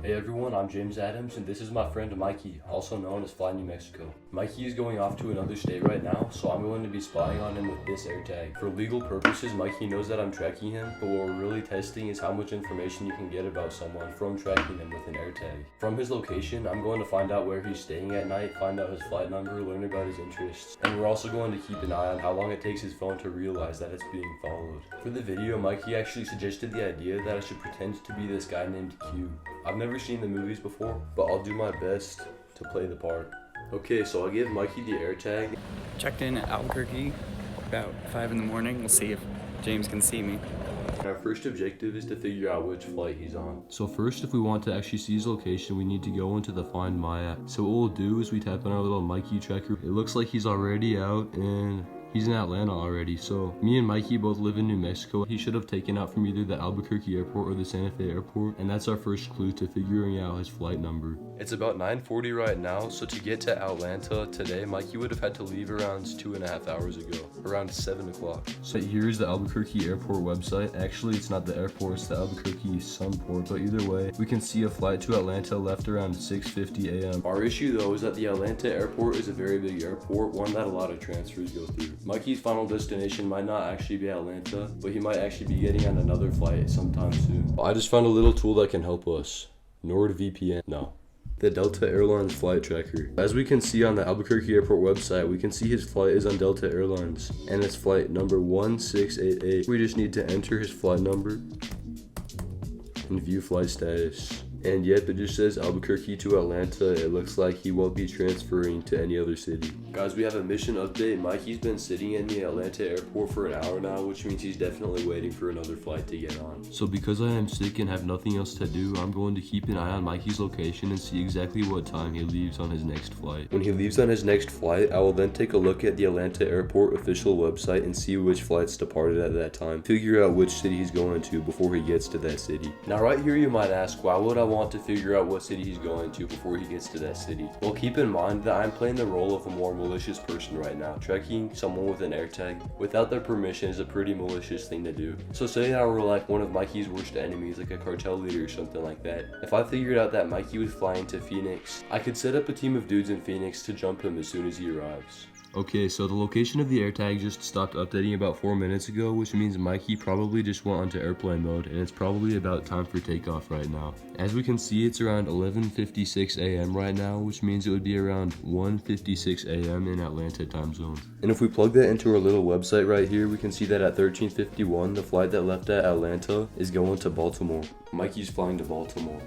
Hey everyone, I'm James Adams, and this is my friend Mikey, also known as Flynewmexico. Mikey is going off to another state right now, so I'm going to be spying on him with this AirTag. For legal purposes, Mikey knows that I'm tracking him, but what we're really testing is how much information you can get about someone from tracking them with an AirTag. From his location, I'm going to find out where he's staying at night, find out his flight number, learn about his interests, and we're also going to keep an eye on how long it takes his phone to realize that it's being followed. For the video, Mikey actually suggested the idea that I should pretend to be this guy named Q. I've never seen the movies before, but I'll do my best to play the part. Okay, so I give Mikey the AirTag. Checked in at Albuquerque about 5 in the morning. We'll see if James can see me. Our first objective is to figure out which flight he's on. So first, if we want to actually see his location, we need to go into the Find My app. So what we'll do is we type in our little Mikey tracker. It looks like he's already out and he's in Atlanta already. So me and Mikey both live in New Mexico. He should have taken out from either the Albuquerque airport or the Santa Fe airport, and that's our first clue to figuring out his flight number. It's about 9:40 right now, so to get to Atlanta today, Mikey would have had to leave around 2.5 hours ago, around 7 o'clock. So here's the Albuquerque airport website. Actually, it's not the airport, it's the Albuquerque Sunport, but either way, we can see a flight to Atlanta left around 6:50 a.m. Our issue though is that the Atlanta airport is a very big airport, one that a lot of transfers go through. Mikey's final destination might not actually be Atlanta, but he might actually be getting on another flight sometime soon. I just found a little tool that can help us. NordVPN. No. The Delta Airlines flight tracker. As we can see on the Albuquerque airport website, we can see his flight is on Delta Airlines, and it's flight number 1688. We just need to enter his flight number and view flight status. And yep, it just says Albuquerque to Atlanta. It looks like he won't be transferring to any other city. Guys, we have a mission update. Mikey's been sitting in the Atlanta airport for an hour now, which means he's definitely waiting for another flight to get on. So because I am sick and have nothing else to do, I'm going to keep an eye on Mikey's location and see exactly what time he leaves on his next flight. When he leaves on his next flight, I will then take a look at the Atlanta airport official website and see which flights departed at that time. Figure out which city he's going to before he gets to that city. Now right here you might ask, why would I want to figure out what city he's going to before he gets to that city? Well, keep in mind that I'm playing the role of a more malicious person right now. Tracking someone with an AirTag without their permission is a pretty malicious thing to do. So say I were like one of Mikey's worst enemies, like a cartel leader or something like that. If I figured out that Mikey was flying to Phoenix, I could set up a team of dudes in Phoenix to jump him as soon as he arrives. Okay, so the location of the AirTag just stopped updating about 4 minutes ago, which means Mikey probably just went onto airplane mode, and it's probably about time for takeoff right now. As we can see, it's around 11:56 a.m. right now, which means it would be around 1:56 a.m. in Atlanta time zone. And if we plug that into our little website right here, we can see that at 13:51, the flight that left at Atlanta is going to Baltimore. Mikey's flying to Baltimore.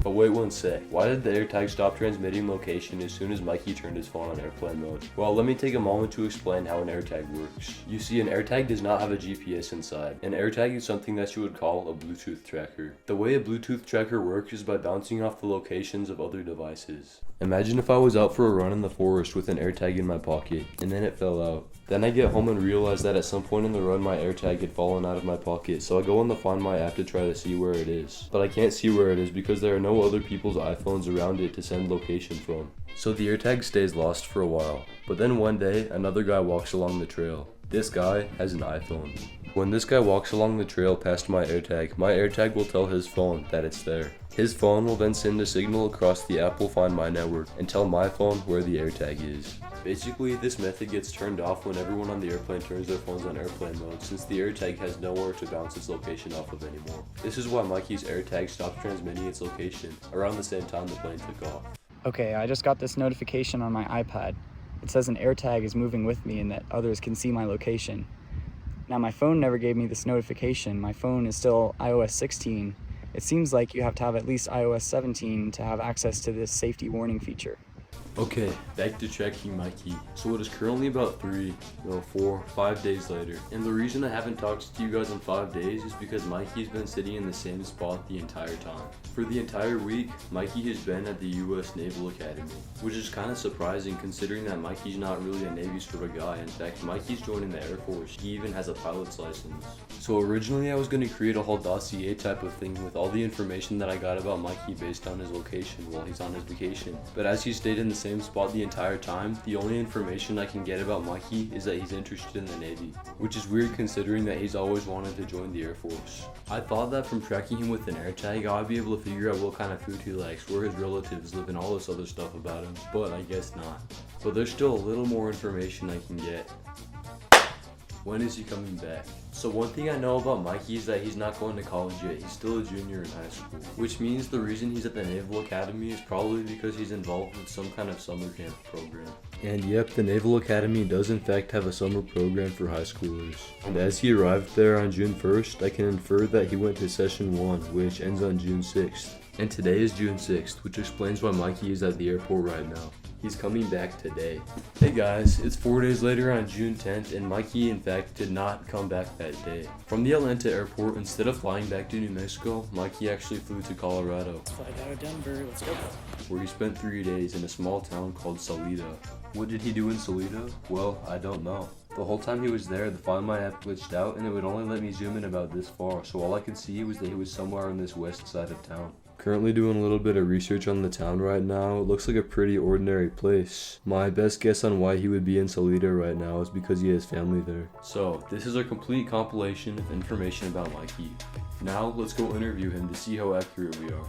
But wait one sec, why did the AirTag stop transmitting location as soon as Mikey turned his phone on airplane mode? Well, let me take a moment to explain how an AirTag works. You see, an AirTag does not have a GPS inside. An AirTag is something that you would call a Bluetooth tracker. The way a Bluetooth tracker works is by bouncing off the locations of other devices. Imagine if I was out for a run in the forest with an AirTag in my pocket, and then it fell out. Then I get home and realize that at some point in the run my AirTag had fallen out of my pocket, so I go on the Find My app to try to see where it is. But I can't see where it is because there are no other people's iPhones around it to send location from. So the AirTag stays lost for a while. But then one day, another guy walks along the trail. This guy has an iPhone. When this guy walks along the trail past my AirTag will tell his phone that it's there. His phone will then send a signal across the Apple Find My network and tell my phone where the AirTag is. Basically, this method gets turned off when everyone on the airplane turns their phones on airplane mode, since the AirTag has nowhere to bounce its location off of anymore. This is why Mikey's AirTag stopped transmitting its location around the same time the plane took off. Okay, I just got this notification on my iPad. It says an AirTag is moving with me and that others can see my location. Now my phone never gave me this notification. My phone is still iOS 16. It seems like you have to have at least iOS 17 to have access to this safety warning feature. Okay, back to tracking Mikey. So it is currently about 4, 5 days later. And the reason I haven't talked to you guys in 5 days is because Mikey's been sitting in the same spot the entire time. For the entire week, Mikey has been at the US Naval Academy, which is kind of surprising considering that Mikey's not really a Navy sort of guy. In fact, Mikey's joining the Air Force. He even has a pilot's license. So originally I was going to create a whole dossier type of thing with all the information that I got about Mikey based on his location while he's on his vacation. But as he stayed in the same spot the entire time, the only information I can get about Mikey is that he's interested in the Navy, which is weird considering that he's always wanted to join the Air Force. I thought that from tracking him with an AirTag, I'd be able to figure out what kind of food he likes, where his relatives live, and all this other stuff about him, but I guess not. But there's still a little more information I can get. When is he coming back? So one thing I know about Mikey is that he's not going to college yet. He's still a junior in high school, which means the reason he's at the Naval Academy is probably because he's involved with some kind of summer camp program. And yep, the Naval Academy does in fact have a summer program for high schoolers. And as he arrived there on June 1st, I can infer that he went to session 1, which ends on June 6th. And today is June 6th, which explains why Mikey is at the airport right now. He's coming back today. Hey guys, it's 4 days later on June 10th, and Mikey in fact did not come back that day. From the Atlanta airport, instead of flying back to New Mexico, Mikey actually flew to Colorado. Let's fly out of Denver, let's go. Where he spent 3 days in a small town called Salida. What did he do in Salida? Well, I don't know. The whole time he was there, the Find My app glitched out and it would only let me zoom in about this far, so all I could see was that he was somewhere on this west side of town. Currently doing a little bit of research on the town right now. It looks like a pretty ordinary place. My best guess on why he would be in Salida right now is because he has family there. So, this is a complete compilation of information about Mikey. Now, let's go interview him to see how accurate we are.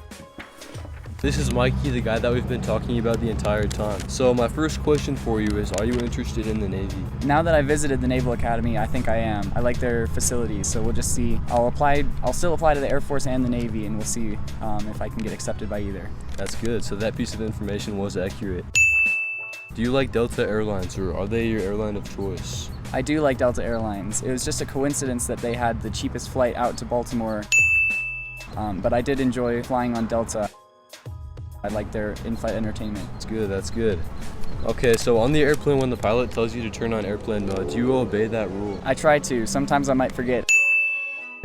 This is Mikey, the guy that we've been talking about the entire time. So my first question for you is, are you interested in the Navy? Now that I visited the Naval Academy, I think I am. I like their facilities, so we'll just see. I'll still apply to the Air Force and the Navy, and we'll see if I can get accepted by either. That's good, so that piece of information was accurate. Do you like Delta Airlines, or are they your airline of choice? I do like Delta Airlines. It was just a coincidence that they had the cheapest flight out to Baltimore, but I did enjoy flying on Delta. I like their in-flight entertainment. That's good. Okay, so on the airplane, when the pilot tells you to turn on airplane mode, do you obey that rule? I try to. Sometimes I might forget.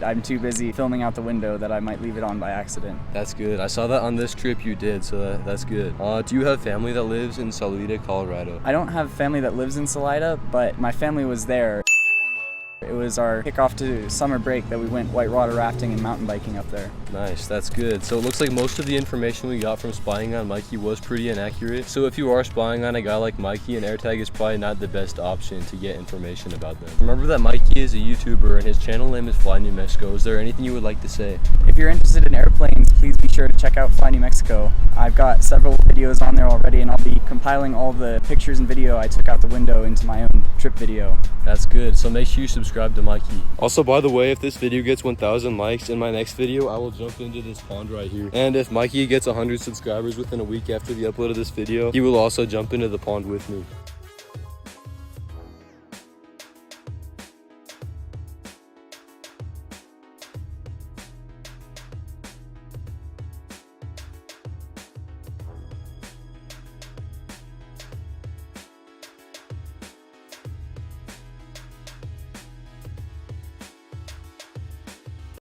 I'm too busy filming out the window that I might leave it on by accident. That's good. I saw that on this trip you did, so that's good. Do you have family that lives in Salida, Colorado? I don't have family that lives in Salida, but my family was there. It was our kickoff to summer break that we went whitewater rafting and mountain biking up there. Nice, that's good. So it looks like most of the information we got from spying on Mikey was pretty inaccurate. So if you are spying on a guy like Mikey, an AirTag is probably not the best option to get information about them. Remember that Mikey is a YouTuber and his channel name is Flynewmexico. Is there anything you would like to say? If you're interested in airplanes, please be sure to check out Flynewmexico. I've got several videos on there already, and I'll be compiling all the pictures and video I took out the window into my own trip video. That's good, so make sure you subscribe to Mikey. Also, by the way, if this video gets 1,000 likes, in my next video, I will jump into this pond right here. And if Mikey gets 100 subscribers within a week after the upload of this video, he will also jump into the pond with me.